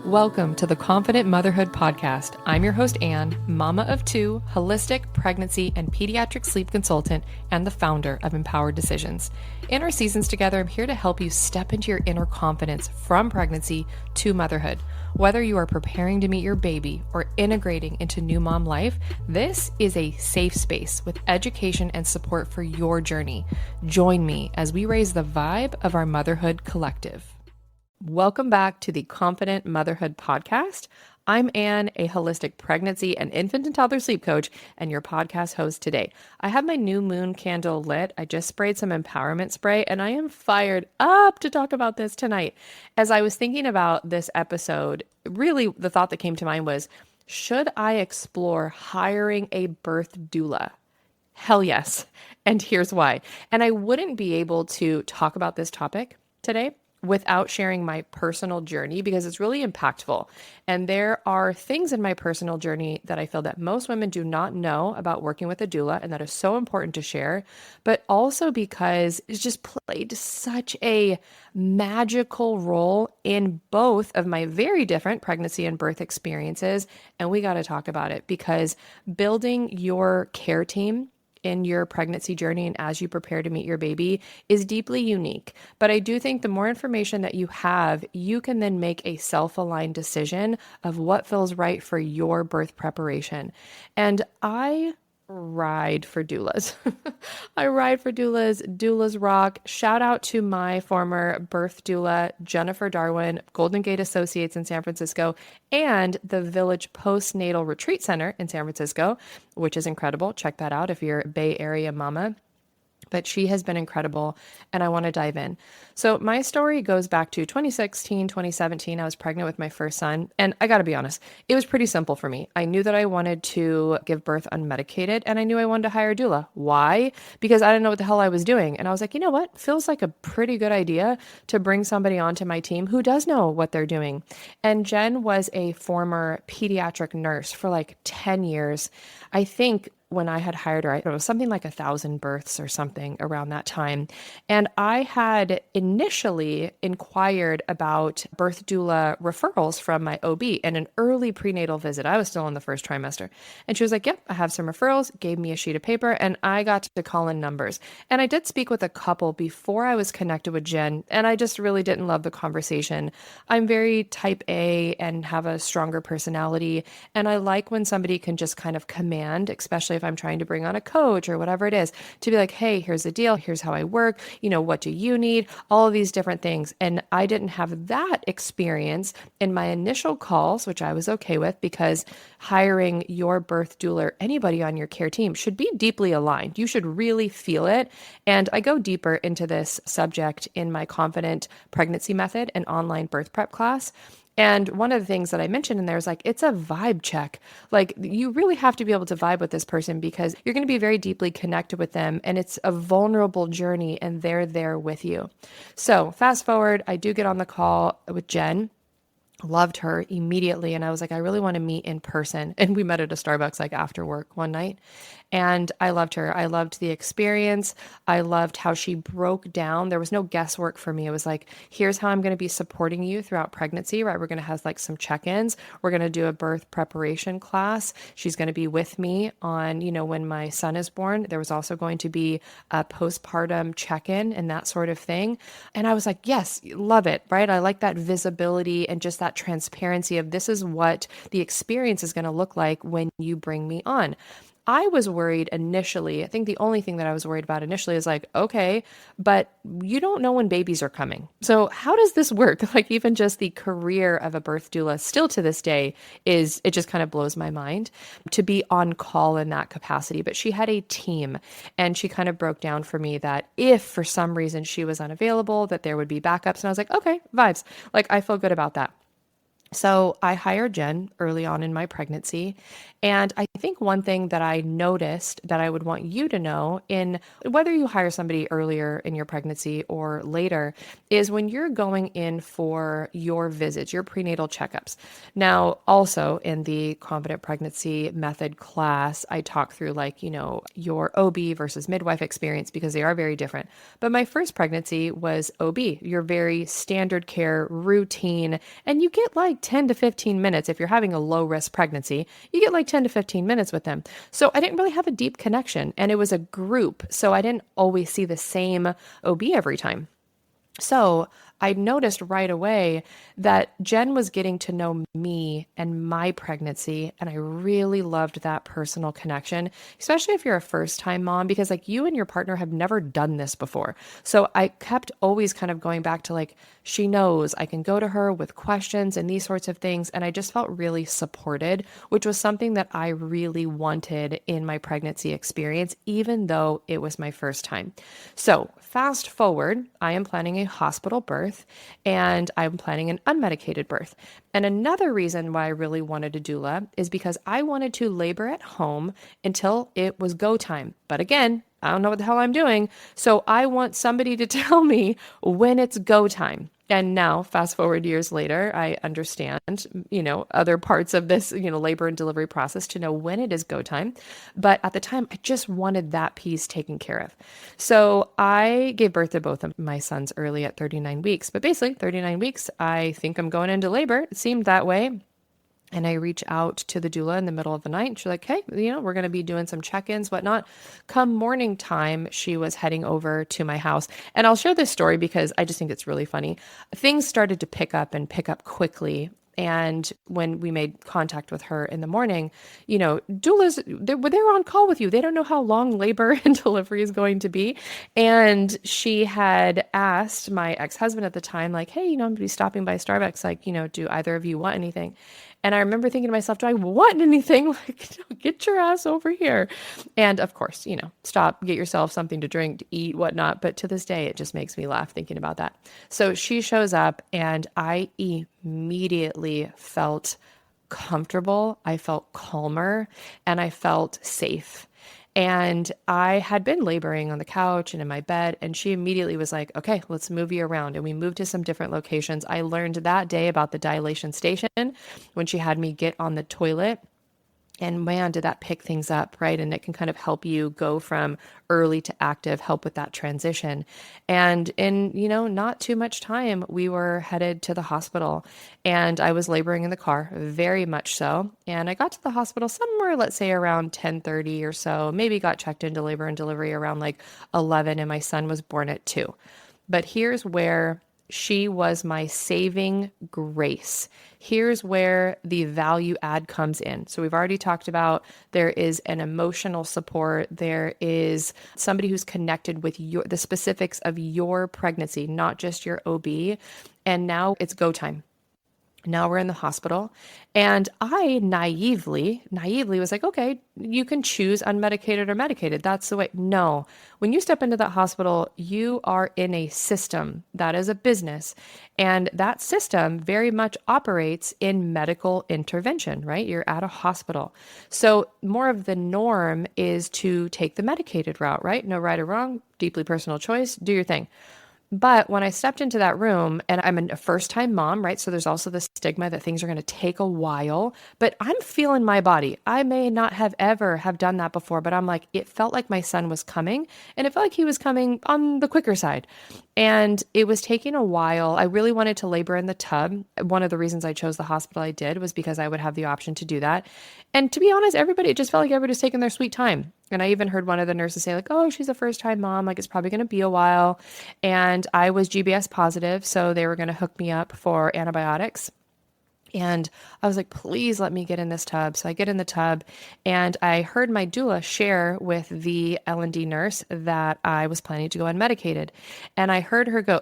Welcome to the Confident Motherhood Podcast. I'm your host, Anne, mama of two, holistic pregnancy and pediatric sleep consultant, and the founder of Empowered Decisions. In our seasons together, I'm here to help you step into your inner confidence from pregnancy to motherhood. Whether you are preparing to meet your baby or integrating into new mom life, this is a safe space with education and support for your journey. Join me as we raise the vibe of our motherhood collective. Welcome back to the Confident Motherhood Podcast. I'm Anne, a holistic pregnancy and infant and toddler sleep coach, and your podcast host today. I have my new moon candle lit. I just sprayed some empowerment spray, and I am fired up to talk about this tonight. As I was thinking about this episode, really the thought that came to mind was, should I explore hiring a birth doula? Hell yes. And here's why. And I wouldn't be able to talk about this topic today without sharing my personal journey because it's really impactful. And there are things in my personal journey that I feel that most women do not know about working with a doula, and that is so important to share, but also because it's just played such a magical role in both of my very different pregnancy and birth experiences. And we got to talk about it because building your care team in your pregnancy journey and as you prepare to meet your baby is deeply unique. But I do think the more information that you have, you can then make a self-aligned decision of what feels right for your birth preparation. And I ride for doulas. I ride for doulas. Doulas rock. Shout out to my former birth doula, Jennifer Darwin, Golden Gate Associates in San Francisco, and the Village Postnatal Retreat Center in San Francisco, which is incredible. Check that out if you're a Bay Area mama. But she has been incredible, and I want to dive in. So my story goes back to 2016, 2017. I was pregnant with my first son, and I got to be honest, it was pretty simple for me. I knew that I wanted to give birth unmedicated, and I knew I wanted to hire a doula. Why? Because I didn't know what the hell I was doing. And I was like, you know what? Feels like a pretty good idea to bring somebody onto my team who does know what they're doing. And Jen was a former pediatric nurse for like 10 years. I think when I had hired her, it was something like 1,000 births or something around that time. And I had initially inquired about birth doula referrals from my OB and an early prenatal visit. I was still in the first trimester. And she was like, yep, I have some referrals, gave me a sheet of paper, and I got to call in numbers. And I did speak with a couple before I was connected with Jen, and I just really didn't love the conversation. I'm very type A and have a stronger personality. And I like when somebody can just kind of command, especially if I'm trying to bring on a coach or whatever it is, to be like, hey, here's the deal. Here's how I work. You know, what do you need? All of these different things. And I didn't have that experience in my initial calls, which I was okay with because hiring your birth doula or anybody on your care team should be deeply aligned. You should really feel it. And I go deeper into this subject in my Confident Pregnancy Method and online birth prep class. And one of the things that I mentioned in there is like, it's a vibe check. Like you really have to be able to vibe with this person because you're going to be very deeply connected with them. And it's a vulnerable journey and they're there with you. So fast forward, I do get on the call with Jen. Loved her immediately. And I was like, I really want to meet in person. And we met at a Starbucks like after work one night. And I loved her. I loved the experience. I loved how she broke down. There was no guesswork for me. It was like, here's how I'm going to be supporting you throughout pregnancy, right? We're going to have like some check-ins. We're going to do a birth preparation class. She's going to be with me on, when my son is born. There was also going to be a postpartum check-in and that sort of thing. And I was like, yes, love it, right? I like that visibility and just that transparency of this is what the experience is going to look like when you bring me on. I was worried initially. I think the only thing that I was worried about initially is like, okay, but you don't know when babies are coming. So how does this work? Like even just the career of a birth doula still to this day it just kind of blows my mind to be on call in that capacity. But she had a team and she kind of broke down for me that if for some reason she was unavailable, that there would be backups. And I was like, okay, vibes. Like I feel good about that. So I hired Jen early on in my pregnancy, And I think one thing that I noticed that I would want you to know, in whether you hire somebody earlier in your pregnancy or later, is when you're going in for your visits, your prenatal checkups. Now, also in the Confident Pregnancy Method class, I talk through your OB versus midwife experience because they are very different. But my first pregnancy was OB, your very standard care routine, and you get like 10 to 15 minutes. If you're having a low risk pregnancy, you get like 10 to 15 minutes with them. So I didn't really have a deep connection, and it was a group. So I didn't always see the same OB every time. So I noticed right away that Jen was getting to know me and my pregnancy, and I really loved that personal connection, especially if you're a first-time mom, because like you and your partner have never done this before. So I kept always kind of going back to like, she knows I can go to her with questions and these sorts of things, and I just felt really supported, which was something that I really wanted in my pregnancy experience, even though it was my first time. So fast forward, I am planning a hospital birth, and I'm planning an unmedicated birth. And another reason why I really wanted a doula is because I wanted to labor at home until it was go time. But again, I don't know what the hell I'm doing. So I want somebody to tell me when it's go time. And now, fast forward years later, I understand, other parts of this, labor and delivery process to know when it is go time. But at the time, I just wanted that piece taken care of. So I gave birth to both of my sons early at 39 weeks. But basically, 39 weeks, I think I'm going into labor. It seemed that way. And I reach out to the doula in the middle of the night. She's like, hey, we're going to be doing some check-ins, whatnot. Come morning time, she was heading over to my house. And I'll share this story because I just think it's really funny. Things started to pick up quickly. And when we made contact with her in the morning, doulas, they're on call with you. They don't know how long labor and delivery is going to be. And she had asked my ex-husband at the time, like, hey, I'm going to be stopping by Starbucks. Like, do either of you want anything? And I remember thinking to myself, do I want anything? Like, get your ass over here. And of course, stop, get yourself something to drink, to eat, whatnot. But to this day, it just makes me laugh thinking about that. So she shows up, and I immediately felt comfortable. I felt calmer, and I felt safe. And I had been laboring on the couch and in my bed, and she immediately was like, okay, let's move you around. And we moved to some different locations. I learned that day about the dilation station when she had me get on the toilet. And man, did that pick things up, right? And it can kind of help you go from early to active, help with that transition. And in, not too much time, we were headed to the hospital, and I was laboring in the car, very much so. And I got to the hospital somewhere, let's say around 10:30 or so, maybe got checked into labor and delivery around like 11, and my son was born at 2. But here's where she was my saving grace. Here's where the value add comes in. So we've already talked about there is an emotional support. There is somebody who's connected with the specifics of your pregnancy, not just your OB. And now it's go time. Now we're in the hospital, and I naively was like, okay, you can choose unmedicated or medicated. That's the way. No, when you step into that hospital, you are in a system that is a business, and that system very much operates in medical intervention, right? You're at a hospital. So more of the norm is to take the medicated route, right? No right or wrong, deeply personal choice, do your thing. But when I stepped into that room, and I'm a first-time mom, right? So there's also the stigma that things are going to take a while, but I'm feeling my body. I may not have ever have done that before, but I'm like, it felt like my son was coming, and it felt like he was coming on the quicker side. And it was taking a while. I really wanted to labor in the tub. One of the reasons I chose the hospital I did was because I would have the option to do that. And to be honest, it just felt like everybody was taking their sweet time. And I even heard one of the nurses say like, oh, she's a first-time mom. Like, it's probably going to be a while. And I was GBS positive, so they were going to hook me up for antibiotics. And I was like, please let me get in this tub. So I get in the tub, and I heard my doula share with the L&D nurse that I was planning to go unmedicated. And I heard her go,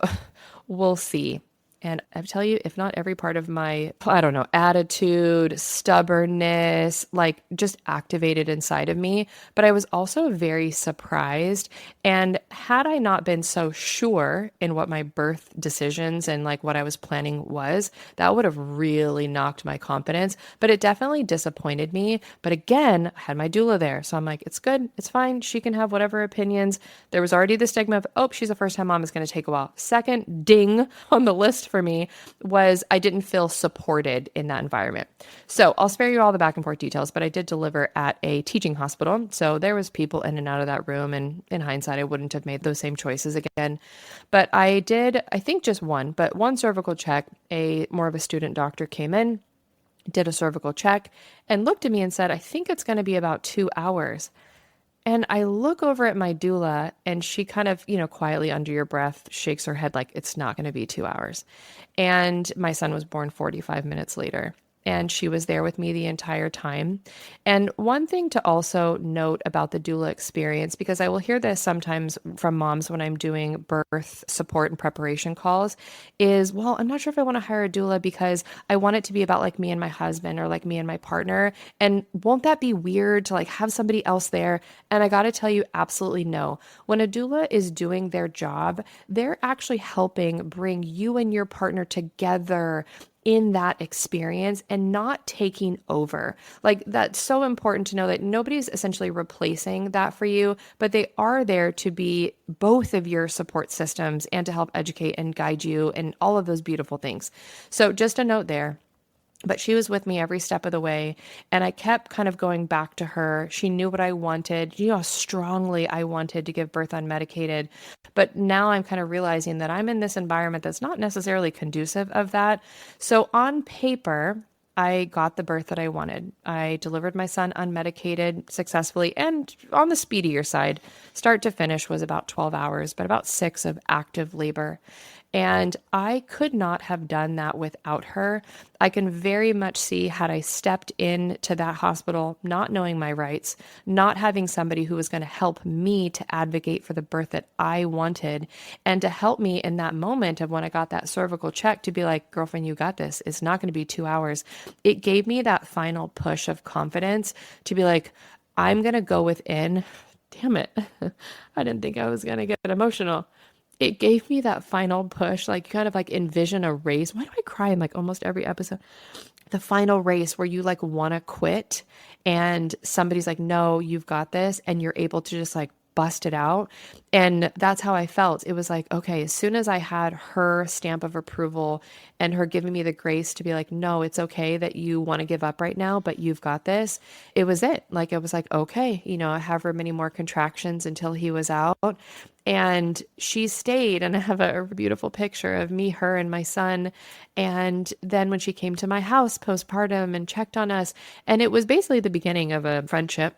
we'll see. And I tell you, if not every part of my, I don't know, attitude, stubbornness, like just activated inside of me. But I was also very surprised. And had I not been so sure in what my birth decisions and like what I was planning was, that would have really knocked my confidence. But it definitely disappointed me. But again, I had my doula there. So I'm like, it's good. It's fine. She can have whatever opinions. There was already the stigma of, oh, she's a first time mom. It's going to take a while. Second ding on the list for me was I didn't feel supported in that environment. So I'll spare you all the back and forth details, but I did deliver at a teaching hospital. So there was people in and out of that room. And in hindsight, I wouldn't have made those same choices again. But I did, I think just one cervical check. More of a student doctor came in, did a cervical check and looked at me and said, I think it's going to be about 2 hours. And I look over at my doula and she kind of, quietly under your breath shakes her head like it's not going to be 2 hours. And my son was born 45 minutes later. And she was there with me the entire time. And one thing to also note about the doula experience, because I will hear this sometimes from moms when I'm doing birth support and preparation calls, is, well, I'm not sure if I want to hire a doula because I want it to be about like me and my husband or like me and my partner. And won't that be weird to like have somebody else there? And I got to tell you, absolutely no. When a doula is doing their job, they're actually helping bring you and your partner together in that experience and not taking over. Like that's so important to know that nobody's essentially replacing that for you, but they are there to be both of your support systems and to help educate and guide you and all of those beautiful things. So just a note there. But she was with me every step of the way. And I kept kind of going back to her. She knew what I wanted, how strongly I wanted to give birth unmedicated. But now I'm kind of realizing that I'm in this environment that's not necessarily conducive of that. So on paper, I got the birth that I wanted. I delivered my son unmedicated successfully and on the speedier side. Start to finish was about 12 hours, but about 6 of active labor. And I could not have done that without her. I can very much see had I stepped into that hospital, not knowing my rights, not having somebody who was going to help me to advocate for the birth that I wanted, and to help me in that moment of when I got that cervical check to be like, girlfriend, you got this. It's not going to be 2 hours. It gave me that final push of confidence to be like, I'm going to go within. Damn it. I didn't think I was going to get emotional. It gave me that final push, like kind of like envision a race. Why do I cry in like almost every episode? The final race where you like want to quit and somebody's like, no, you've got this. And you're able to just like bust it out. And that's how I felt. It was like, okay, as soon as I had her stamp of approval and her giving me the grace to be like, no, it's okay that you want to give up right now, but you've got this. It was it. Like, it was like, okay, I have her many more contractions until he was out. And she stayed, and I have a beautiful picture of me, her, and my son. And then when she came to my house postpartum and checked on us, and it was basically the beginning of a friendship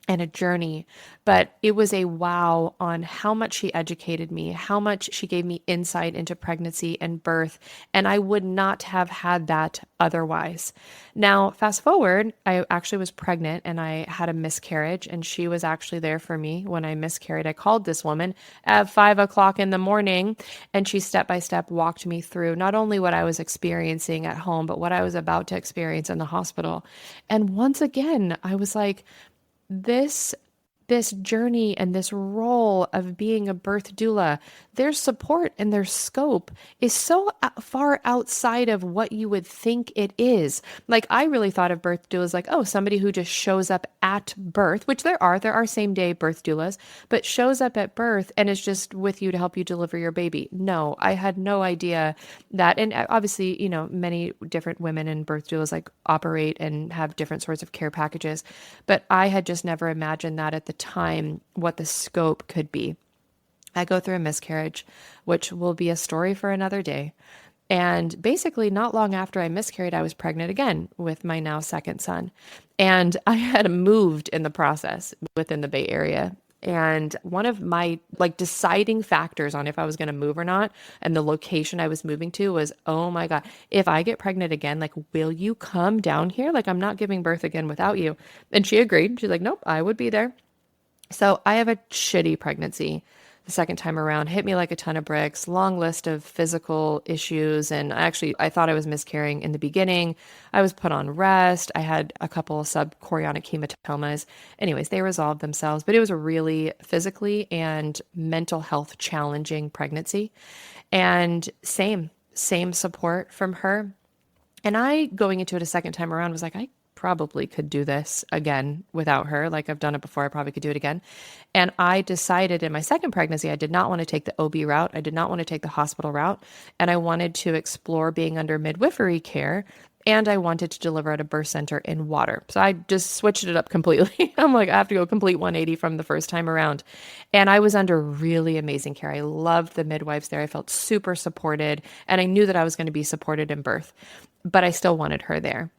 and a journey, but it was a wow on how much she educated me, how much she gave me insight into pregnancy and birth, and I would not have had that otherwise. Now, fast forward, I actually was pregnant and I had a miscarriage, and she was actually there for me when I miscarried. I called this woman at 5 o'clock in the morning, and she step by step walked me through not only what I was experiencing at home, but what I was about to experience in the hospital. And once again, I was like, this journey and this role of being a birth doula, their support and their scope is so far outside of what you would think it is. Like, I really thought of birth doulas like, oh, somebody who just shows up at birth, which there are same day birth doulas, but shows up at birth and is just with you to help you deliver your baby. No, I had no idea that. And obviously, many different women in birth doulas like operate and have different sorts of care packages, but I had just never imagined that at the time, what the scope could be. I go through a miscarriage, which will be a story for another day. And basically, not long after I miscarried, I was pregnant again with my now second son. And I had moved in the process within the Bay Area. And one of my deciding factors on if I was going to move or not, and the location I was moving to was, oh my God, if I get pregnant again, will you come down here? I'm not giving birth again without you. And she agreed. She's like, nope, I would be there. So I have a shitty pregnancy. the second time around hit me like a ton of bricks, long list of physical issues. And I thought I was miscarrying in the beginning. I was put on rest. I had a couple of subchorionic hematomas. Anyways, they resolved themselves, but it was a really physically and mental health challenging pregnancy. And same support from her. And I, going into it a second time around, was like, I probably could do this again without her. Like I've done it before, I probably could do it again. And I decided in my second pregnancy, I did not want to take the OB route. I did not want to take the hospital route. And I wanted to explore being under midwifery care. And I wanted to deliver at a birth center in water. So I just switched it up completely. I'm like, I have to go complete 180 from the first time around. And I was under really amazing care. I loved the midwives there. I felt super supported. And I knew that I was going to be supported in birth, but I still wanted her there.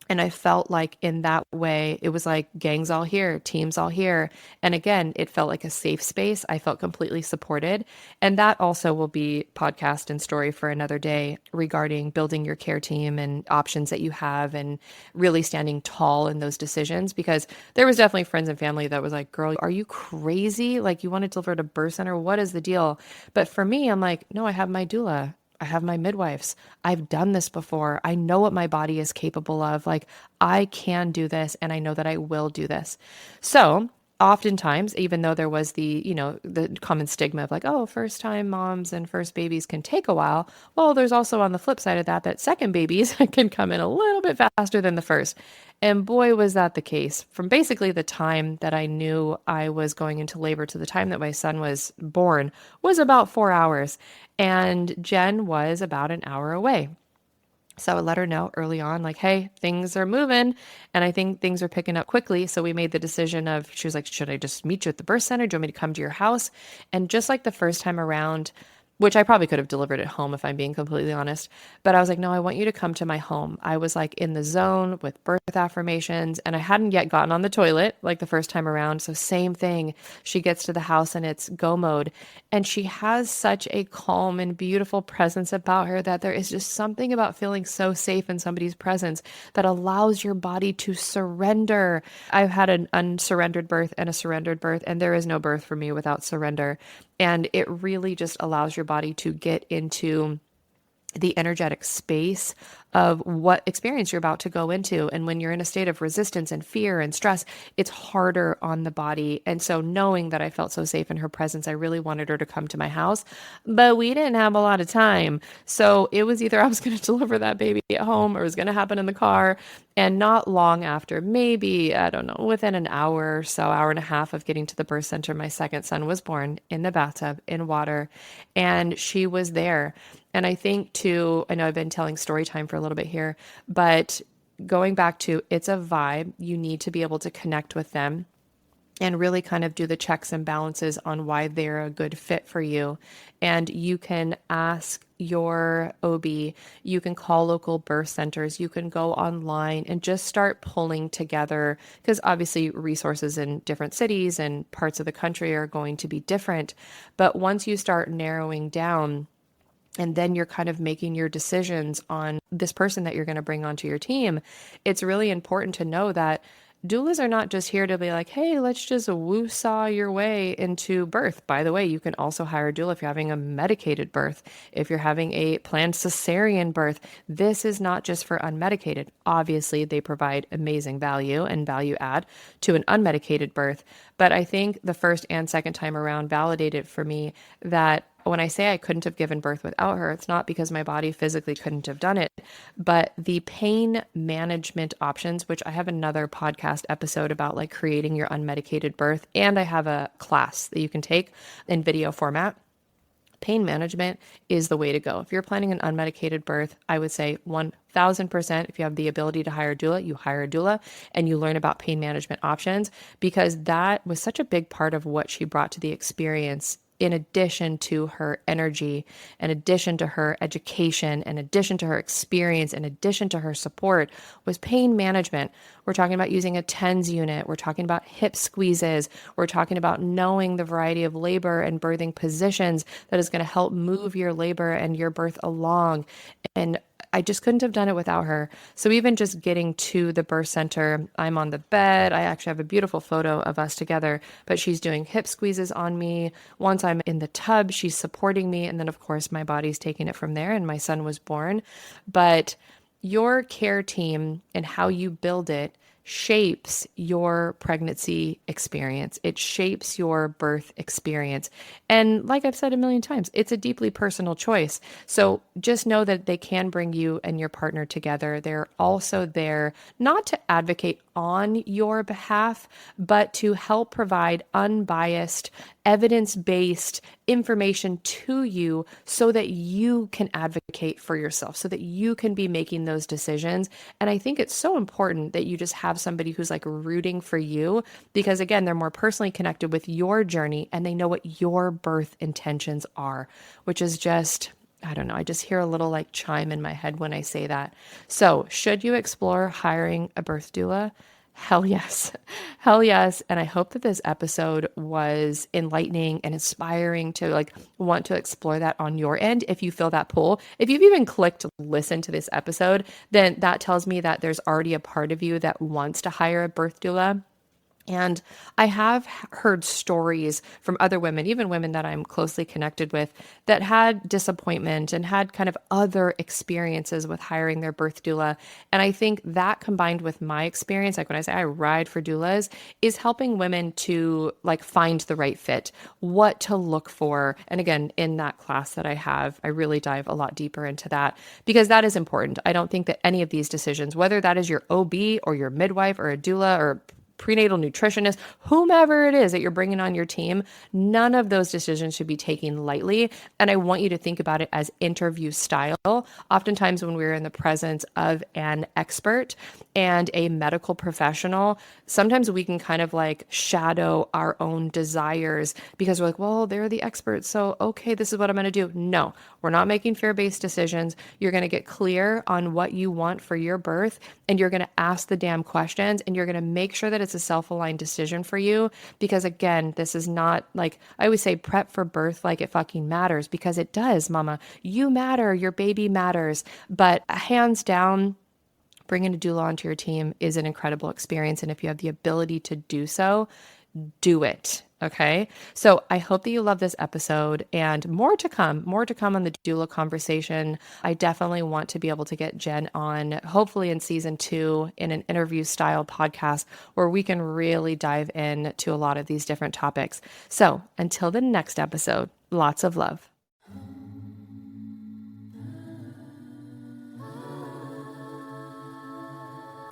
And I felt like in that way, it was like gangs all here, teams all here. And again, it felt like a safe space. I felt completely supported. And that also will be podcast and story for another day regarding building your care team and options that you have and really standing tall in those decisions. Because there was definitely friends and family that was like, girl, are you crazy? Like you want to deliver at a birth center? What is the deal? But for me, I'm like, no, I have my doula. I have my midwives. I've done this before. I know what my body is capable of. Like I can do this and I know that I will do this. So oftentimes, even though there was the common stigma of like, oh, first time moms and first babies can take a while. Well, there's also on the flip side of that second babies can come in a little bit faster than the first. And boy, was that the case. From basically the time that I knew I was going into labor to the time that my son was born was about 4 hours. And Jen was about an hour away. So I let her know early on, like, hey, things are moving and I think things are picking up quickly. So we made the decision she was like, should I just meet you at the birth center? Do you want me to come to your house? And just like the first time around, which I probably could have delivered at home if I'm being completely honest. But I was like, no, I want you to come to my home. I was like in the zone with birth affirmations and I hadn't yet gotten on the toilet like the first time around. So same thing. She gets to the house and it's go mode. And she has such a calm and beautiful presence about her that there is just something about feeling so safe in somebody's presence that allows your body to surrender. I've had an unsurrendered birth and a surrendered birth, and there is no birth for me without surrender. And it really just allows your body to get into the energetic space of what experience you're about to go into. And when you're in a state of resistance and fear and stress, it's harder on the body. And so knowing that I felt so safe in her presence, I really wanted her to come to my house, but we didn't have a lot of time. So it was either I was going to deliver that baby at home or it was going to happen in the car. And not long after, maybe, I don't know, within an hour or so, hour and a half of getting to the birth center, my second son was born in the bathtub in water, and she was there. And I think too, I know I've been telling story time for a little bit here, but going back to it's a vibe, you need to be able to connect with them and really kind of do the checks and balances on why they're a good fit for you. And you can ask your OB, you can call local birth centers, you can go online and just start pulling together, because obviously resources in different cities and parts of the country are going to be different. But once you start narrowing down, and then you're kind of making your decisions on this person that you're going to bring onto your team, it's really important to know that doulas are not just here to be like, hey, let's just woo-saw your way into birth. By the way, you can also hire a doula if you're having a medicated birth, if you're having a planned cesarean birth. This is not just for unmedicated. Obviously, they provide amazing value and value add to an unmedicated birth. But I think the first and second time around validated for me that when I say I couldn't have given birth without her, it's not because my body physically couldn't have done it, but the pain management options, which I have another podcast episode about, like creating your unmedicated birth. And I have a class that you can take in video format. Pain management is the way to go. If you're planning an unmedicated birth, I would say 1000%, if you have the ability to hire a doula, you hire a doula and you learn about pain management options, because that was such a big part of what she brought to the experience. In addition to her energy, in addition to her education, in addition to her experience, in addition to her support, was pain management. We're talking about using a TENS unit. We're talking about hip squeezes. We're talking about knowing the variety of labor and birthing positions that is going to help move your labor and your birth along. And I just couldn't have done it without her. So even just getting to the birth center, I'm on the bed. I actually have a beautiful photo of us together, but she's doing hip squeezes on me. Once I'm in the tub, she's supporting me. And then of course my body's taking it from there and my son was born. But your care team and how you build it shapes your pregnancy experience. It shapes your birth experience. And like I've said a million times, it's a deeply personal choice. So just know that they can bring you and your partner together. They're also there not to advocate on your behalf, but to help provide unbiased, evidence-based information to you so that you can advocate for yourself, so that you can be making those decisions. And I think it's so important that you just have somebody who's like rooting for you, because again, they're more personally connected with your journey and they know what your birth intentions are, which is just, I don't know, I just hear a little like chime in my head when I say that. So should you explore hiring a birth doula? Hell yes. Hell yes. And I hope that this episode was enlightening and inspiring to like want to explore that on your end. If you feel that pull, if you've even clicked listen to this episode, then that tells me that there's already a part of you that wants to hire a birth doula. And I have heard stories from other women, even women that I'm closely connected with, that had disappointment and had kind of other experiences with hiring their birth doula. And I think that combined with my experience, like when I say I ride for doulas, is helping women to like find the right fit, what to look for. And again, in that class that I have, I really dive a lot deeper into that because that is important. I don't think that any of these decisions, whether that is your OB or your midwife or a doula or prenatal nutritionist, whomever it is that you're bringing on your team, none of those decisions should be taken lightly. And I want you to think about it as interview style. Oftentimes when we're in the presence of an expert and a medical professional, sometimes we can kind of like shadow our own desires because we're like, well, they're the experts. So, okay, this is what I'm going to do. No, we're not making fear-based decisions. You're going to get clear on what you want for your birth and you're going to ask the damn questions and you're going to make sure that it's a self-aligned decision for you. Because again, this is not like, I always say prep for birth like it fucking matters because it does, mama. You matter, your baby matters. But hands down, bringing a doula onto your team is an incredible experience. And if you have the ability to do so, do it. Okay. So I hope that you love this episode and more to come on the doula conversation. I definitely want to be able to get Jen on, hopefully in season 2 in an interview style podcast where we can really dive in to a lot of these different topics. So until the next episode, lots of love.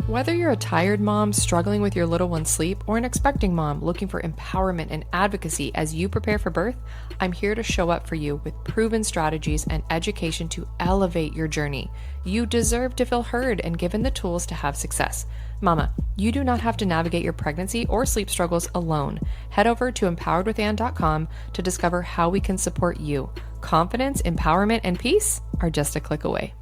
Whether you're a tired mom struggling with your little one's sleep or an expecting mom looking for empowerment and advocacy as you prepare for birth, I'm here to show up for you with proven strategies and education to elevate your journey. You deserve to feel heard and given the tools to have success. Mama, you do not have to navigate your pregnancy or sleep struggles alone. Head over to empoweredwithann.com to discover how we can support you. Confidence, empowerment, and peace are just a click away.